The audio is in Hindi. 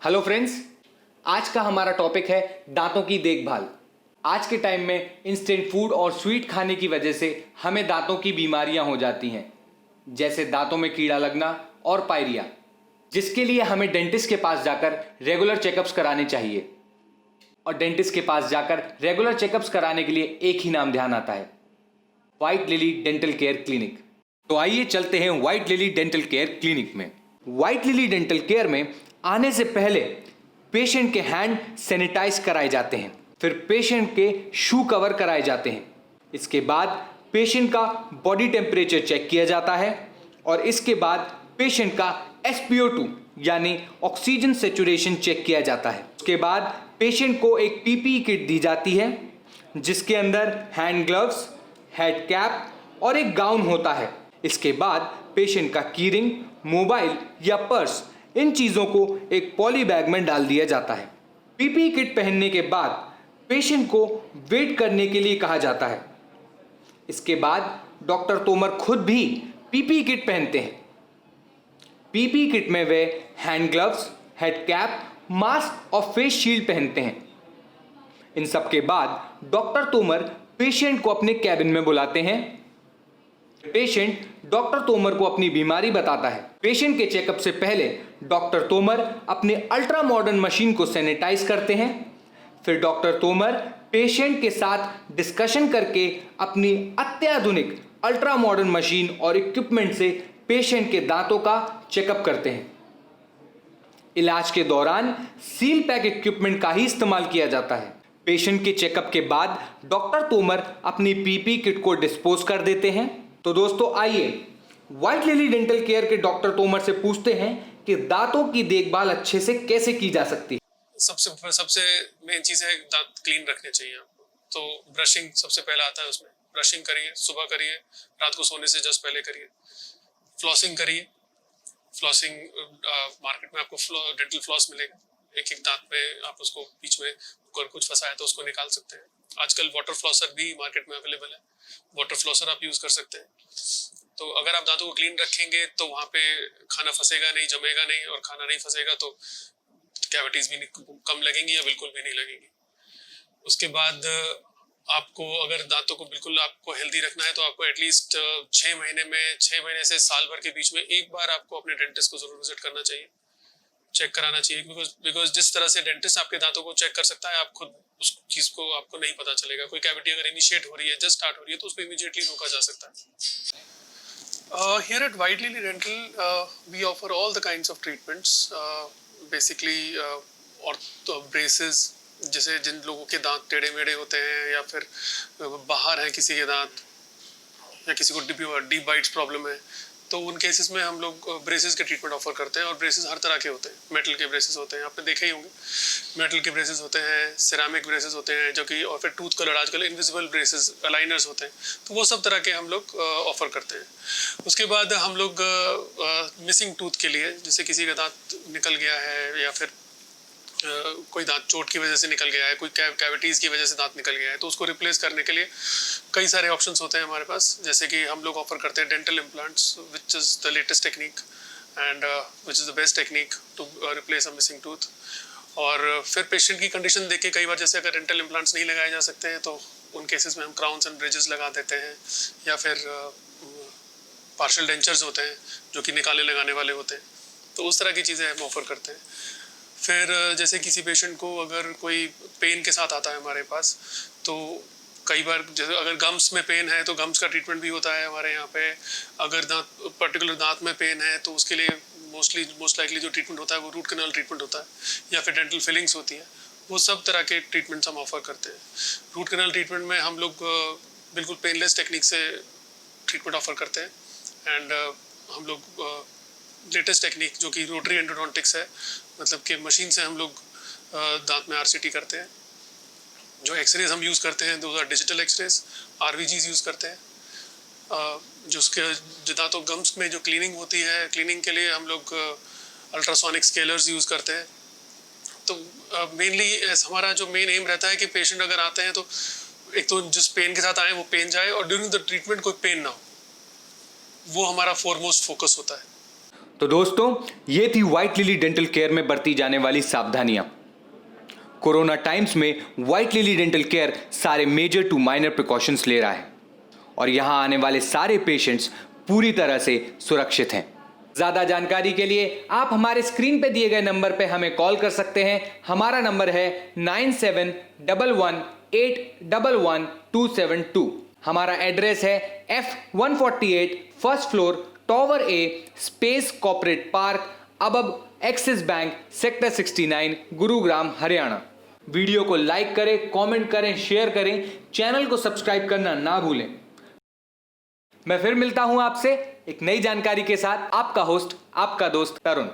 हेलो फ्रेंड्स, आज का हमारा टॉपिक है दांतों की देखभाल। आज के टाइम में इंस्टेंट फूड और स्वीट खाने की वजह से हमें दांतों की बीमारियां हो जाती हैं, जैसे दांतों में कीड़ा लगना और पायरिया, जिसके लिए हमें डेंटिस्ट के पास जाकर रेगुलर चेकअप्स कराने चाहिए। और डेंटिस्ट के पास जाकर रेगुलर चेकअप्स कराने के लिए एक ही नाम ध्यान आता है, white lily dental care clinic. तो आइए चलते हैं white lily dental care clinic में। व्हाइट लिली डेंटल केयर में आने से पहले पेशेंट के हैंड सैनिटाइज कराए जाते हैं, फिर पेशेंट के शू कवर कराए जाते हैं। इसके बाद पेशेंट का बॉडी टेम्परेचर चेक किया जाता है और इसके बाद पेशेंट का SpO2 यानी ऑक्सीजन सेचुरेशन चेक किया जाता है। उसके बाद पेशेंट को एक PPE किट दी जाती है, जिसके अंदर हैंड ग्लव्स, हेड कैप और एक गाउन होता है। इसके बाद पेशेंट का कीरिंग, मोबाइल या पर्स, इन चीज़ों को एक पॉली बैग में डाल दिया जाता है। PPE किट पहनने के बाद पेशेंट को वेट करने के लिए कहा जाता है। इसके बाद डॉक्टर तोमर खुद भी PPE किट पहनते हैं। PPE किट में way hand gloves, head cap, mask और फेस शील्ड पहनते हैं। इन सब के बाद डॉक्टर तोमर पेशेंट को अपने कैबिन में बुलाते हैं। पेशेंट डॉक्टर तोमर को अपनी बीमारी बताता है। पेशेंट के चेकअप से पहले डॉक्टर तोमर अपने अल्ट्रा मॉडर्न मशीन को सैनिटाइज करते हैं। फिर डॉक्टर तोमर पेशेंट के साथ डिस्कशन करके अपनी अत्याधुनिक अल्ट्रा मॉडर्न मशीन और इक्विपमेंट से पेशेंट के दांतों का चेकअप करते हैं। इलाज के दौरान सील पैक इक्विपमेंट का ही इस्तेमाल किया जाता है। पेशेंट के चेकअप के बाद डॉक्टर तोमर अपनी PPE किट को डिस्पोज कर देते हैं। तो दोस्तों आइए व्हाइट लिली डेंटल केयर के डॉक्टर तोमर से पूछते हैं कि दांतों की देखभाल अच्छे से कैसे की जा सकती है। सबसे मेन चीज है दांत क्लीन रखने चाहिए आपको। तो ब्रशिंग सबसे पहला आता है, उसमें ब्रशिंग करिए, सुबह करिए, रात को सोने से जस्ट पहले करिए। फ्लॉसिंग करिए। फ्लॉसिंग मार्केट में आपको डेंटल फ्लॉस मिलेगा, एक एक दांत में आप उसको बीच में अगर कुछ फंसा है तो उसको निकाल सकते हैं। आजकल वाटर फ्लॉसर भी मार्केट में अवेलेबल है, वाटर फ्लॉसर आप यूज कर सकते हैं। तो अगर आप दांतों को क्लीन रखेंगे तो वहाँ पे खाना फंसेगा नहीं, जमेगा नहीं, और खाना नहीं फंसेगा तो कैविटीज भी कम लगेंगी या बिल्कुल भी नहीं लगेंगी। उसके बाद आपको अगर दांतों को बिल्कुल आपको हेल्दी रखना है तो आपको एटलीस्ट 6 महीने से साल भर के बीच में एक बार आपको अपने डेंटिस्ट को जरूर विजिट करना चाहिए, चेक कराना चाहिए। बिकॉज जिस तरह से डेंटिस्ट आपके दांतों को चेक कर सकता है, आप खुद उस चीज को आपको नहीं पता चलेगा। कोई कैविटी अगर इनिशिएट हो रही है, जस्ट स्टार्ट हो रही है, तो उसको इमीडिएटली रोका जा सकता है। Here at White Lily Dental, we offer all the kinds of treatments. Basically, और ब्रेसेस, जैसे जिन लोगों के दांत टेढ़े मेढ़े होते हैं या फिर बाहर है किसी के दांत, या किसी को डीप बाइट्स प्रॉब्लम है, तो उन केसेस में हम लोग ब्रेसेस के ट्रीटमेंट ऑफर करते हैं। और ब्रेसेस हर तरह के होते हैं। मेटल के ब्रेसेस होते हैं, आपने देखे ही होंगे, मेटल के ब्रेसेस होते हैं, सिरामिक ब्रेसेस होते हैं, जो कि, और फिर टूथ कलर, आजकल इनविजिबल ब्रेसेस, अलाइनर्स होते हैं। तो वो सब तरह के हम लोग ऑफर करते हैं। उसके बाद हम लोग मिसिंग टूथ के लिए, जैसे किसी का दांत निकल गया है या फिर कोई दांत चोट की वजह से निकल गया है, कोई कैविटीज की वजह से दांत निकल गया है, तो उसको रिप्लेस करने के लिए कई सारे ऑप्शंस होते हैं हमारे पास। जैसे कि हम लोग ऑफर करते हैं dental implants, which is the latest technique and which is the best technique to replace a missing tooth. और फिर पेशेंट की कंडीशन देख के कई बार, जैसे अगर डेंटल इम्प्लांट्स नहीं लगाए जा सकते हैं, तो उन केसेस में हम क्राउन्स एंड ब्रिजेस लगा देते हैं, या फिर पार्शियल डेंचर्स होते हैं जो कि निकाले लगाने वाले होते हैं। तो उस तरह की चीज़ें हम ऑफर करते हैं। फिर जैसे किसी पेशेंट को अगर कोई पेन के साथ आता है हमारे पास, तो कई बार जैसे अगर गम्स में पेन है तो गम्स का ट्रीटमेंट भी होता है हमारे यहाँ पे। अगर पर्टिकुलर दांत में पेन है तो उसके लिए मोस्ट लाइकली जो ट्रीटमेंट होता है वो रूट कैनाल ट्रीटमेंट होता है, या फिर डेंटल फिलिंग्स होती है। वो सब तरह के ट्रीटमेंट्स हम ऑफर करते हैं। रूट कैनाल ट्रीटमेंट में हम लोग बिल्कुल पेनलेस टेक्निक से ट्रीटमेंट ऑफर करते हैं। एंड हम लोग लेटेस्ट टेक्निक जो कि रोटरी एंडोडोंटिक्स है, मतलब कि मशीन से हम लोग दांत में RCT करते हैं। जो एक्सरेज हम यूज़ करते हैं, दो डिजिटल एक्सरेज, RVGs यूज़ करते हैं। जो दांतों गम्स में जो क्लीनिंग होती है, क्लीनिंग के लिए हम लोग अल्ट्रासोनिक स्केलर्स यूज़ करते हैं। तो मेनली हमारा जो मेन एम रहता है कि पेशेंट अगर आते हैं तो एक तो जिस पेन के साथ आए वो पेन जाए, और ड्यूरिंग द ट्रीटमेंट कोई पेन ना हो, वो हमारा फोरमोस्ट फोकस होता है। तो दोस्तों, ये थी व्हाइट लिली डेंटल केयर में बरती जाने वाली सावधानियां। कोरोना टाइम्स में व्हाइट लिली डेंटल केयर सारे मेजर टू माइनर प्रिकॉशंस ले रहा है और यहां आने वाले सारे पेशेंट्स पूरी तरह से सुरक्षित हैं। ज्यादा जानकारी के लिए आप हमारे स्क्रीन पे दिए गए नंबर पे हमें कॉल कर सकते हैं। हमारा नंबर है 9711811272। हमारा एड्रेस है F148 first floor tower A space corporate park अबब Axis Bank sector 69 Gurugram Haryana. Video को लाइक करें, कमेंट करें, शेयर करें, चैनल को सब्सक्राइब करना ना भूलें। मैं फिर मिलता हूं आपसे एक नई जानकारी के साथ। आपका होस्ट, आपका दोस्त तरुण।